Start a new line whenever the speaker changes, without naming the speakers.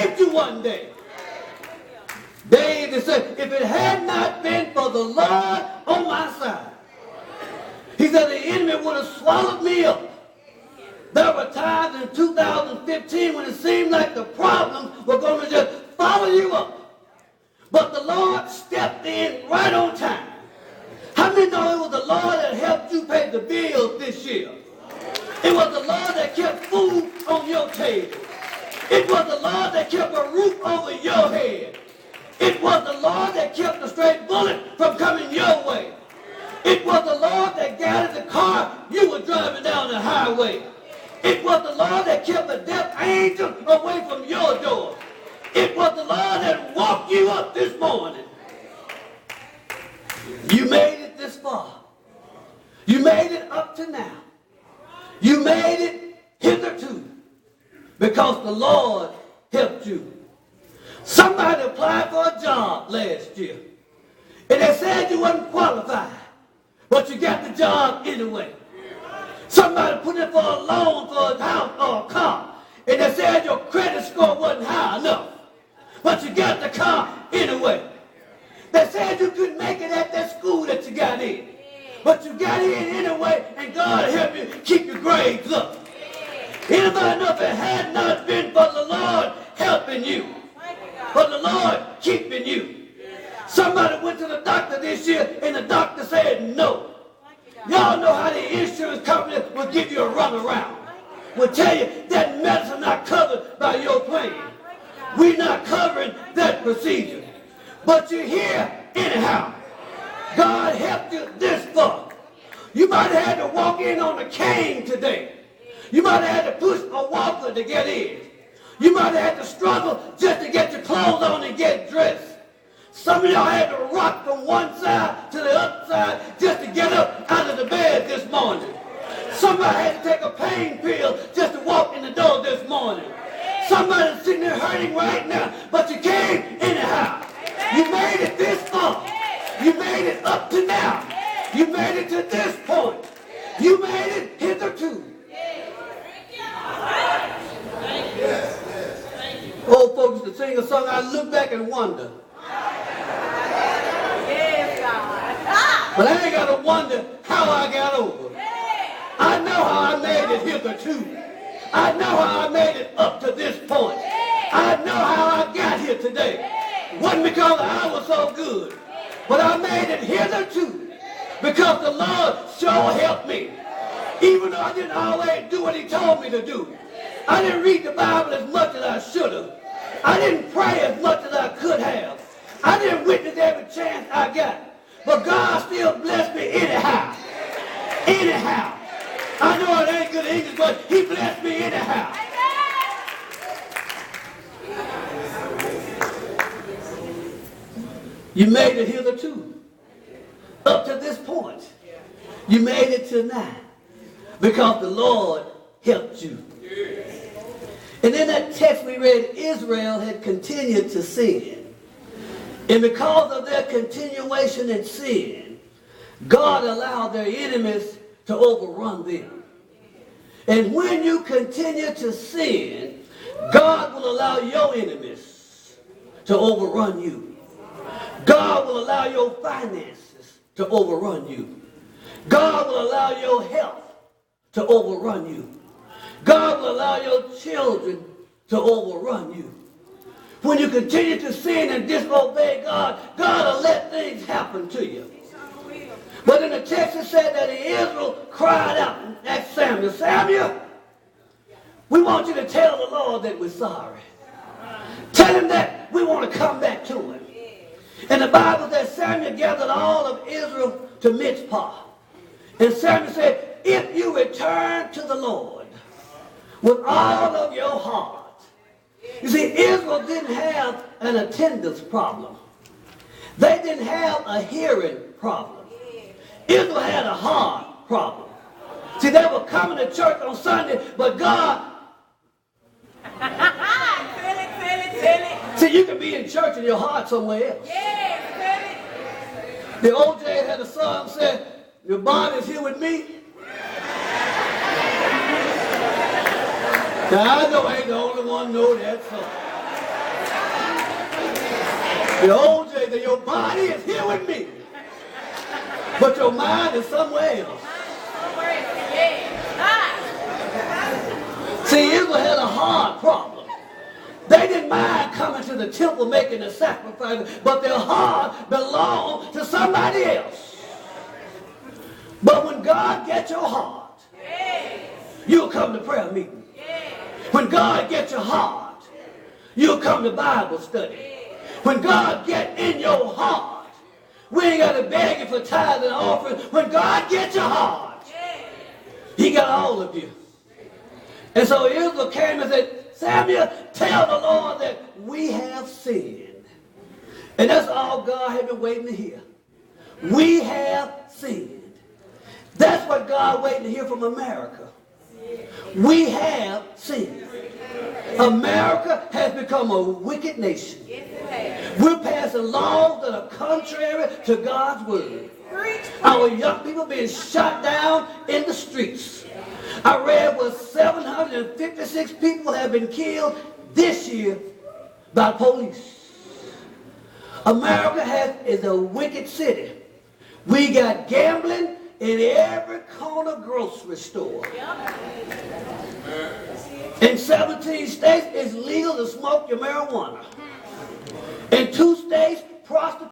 save you one day. David said, if it had not been for the Lord on my side, he said the enemy would have swallowed me up. There were times in 2015 when it seemed like the problems were going to just follow you up. But the Lord stepped in right on time. How many know it was the Lord that helped you pay the bills this year? It was the Lord that kept food on your table. It was the Lord that kept a roof over your head. It was the Lord that kept a stray bullet from coming your way. It was the Lord that guided the car you were driving down the highway. It was the Lord that kept a deaf angel away from your door. It was the Lord that woke you up this morning. You made it this far. You made it up to now. You made it hitherto because the Lord helped you. Somebody applied for a job last year, and they said you wasn't qualified, but you got the job anyway. Somebody put in for a loan for a house or a car, and they said your credit score wasn't high enough, but you got the car anyway. They said you couldn't make it at that school that you got in, but you got in anyway, and God helped you keep your grades up. Anybody know if it had not been for the Lord helping you, but the Lord keeping you? Somebody went to the doctor this year, and the doctor said no. Y'all know how the insurance company will give you a runaround. Will tell you that medicine not covered by your plan. We're not covering that procedure. But you're here anyhow. God helped you this far. You might have had to walk in on a cane today. You might have had to push a walker to get in. You might have had to struggle just to get your clothes on and get dressed. Some of y'all had to rock from one side to the other side just to get up out of the bed this morning. Somebody had to take a pain pill just to walk in the door this morning. Somebody's sitting there hurting right now, but you came anyhow. You made it this far. You made it up to now. You made it to this point. You made it hitherto. Old folks used to sing a song, I look back and wonder. But I ain't got to wonder how I got over. I know how I made it hitherto. I know how I made it up to this point. I know how I got here today. Wasn't because I was so good, but I made it hitherto because the Lord sure helped me. Even though I didn't always do what he told me to do. I didn't read the Bible as much as I should have. I didn't pray as much as I could have. I didn't witness every chance I got. But God still blessed me anyhow. Anyhow. I know it ain't good English, but he blessed me anyhow. You made it hitherto. Up to this point. You made it to now. Because the Lord helped you. And in that text we read, Israel had continued to sin. And because of their continuation in sin, God allowed their enemies to overrun them. And when you continue to sin, God will allow your enemies to overrun you. God will allow your finances to overrun you. God will allow your health to overrun you. God will allow your children to overrun you. When you continue to sin and disobey God, God will let things happen to you. But in the text it said that Israel cried out and asked Samuel, Samuel, we want you to tell the Lord that we're sorry. Tell him that we want to come back to him. And the Bible says Samuel gathered all of Israel to Mizpah. And Samuel said, if you return to the Lord with all of your heart. You see, Israel didn't have an attendance problem. They didn't have a hearing problem. Israel had a heart problem. See, they were coming to church on Sunday, but God... See, you can be in church and your heart somewhere else. The old Jay had a song said, your body's here with me. Now, I know I ain't the only one know that song. The old J, that your body is here with me, but your mind is somewhere else. See, Israel had a hard problem. They didn't mind coming to the temple making a sacrifice, but their heart belonged to somebody else. But when God gets your heart, you'll come to prayer meeting. When God gets your heart, you'll come to Bible study. When God gets in your heart, we ain't got to beg you for tithes and offerings. When God gets your heart, he got all of you. And so Israel came and said, Samuel, tell the Lord that we have sinned. And that's all God had been waiting to hear. We have sinned. That's what God waiting to hear from America. We have sinned. America has become a wicked nation. We're passing laws that are contrary to God's word. Our young people being shot down in the streets. I read was 756 people have been killed this year by police. America is a wicked city. We got gambling in every corner grocery store. In 17 states, it's legal to smoke your marijuana. In 2 states, prostitution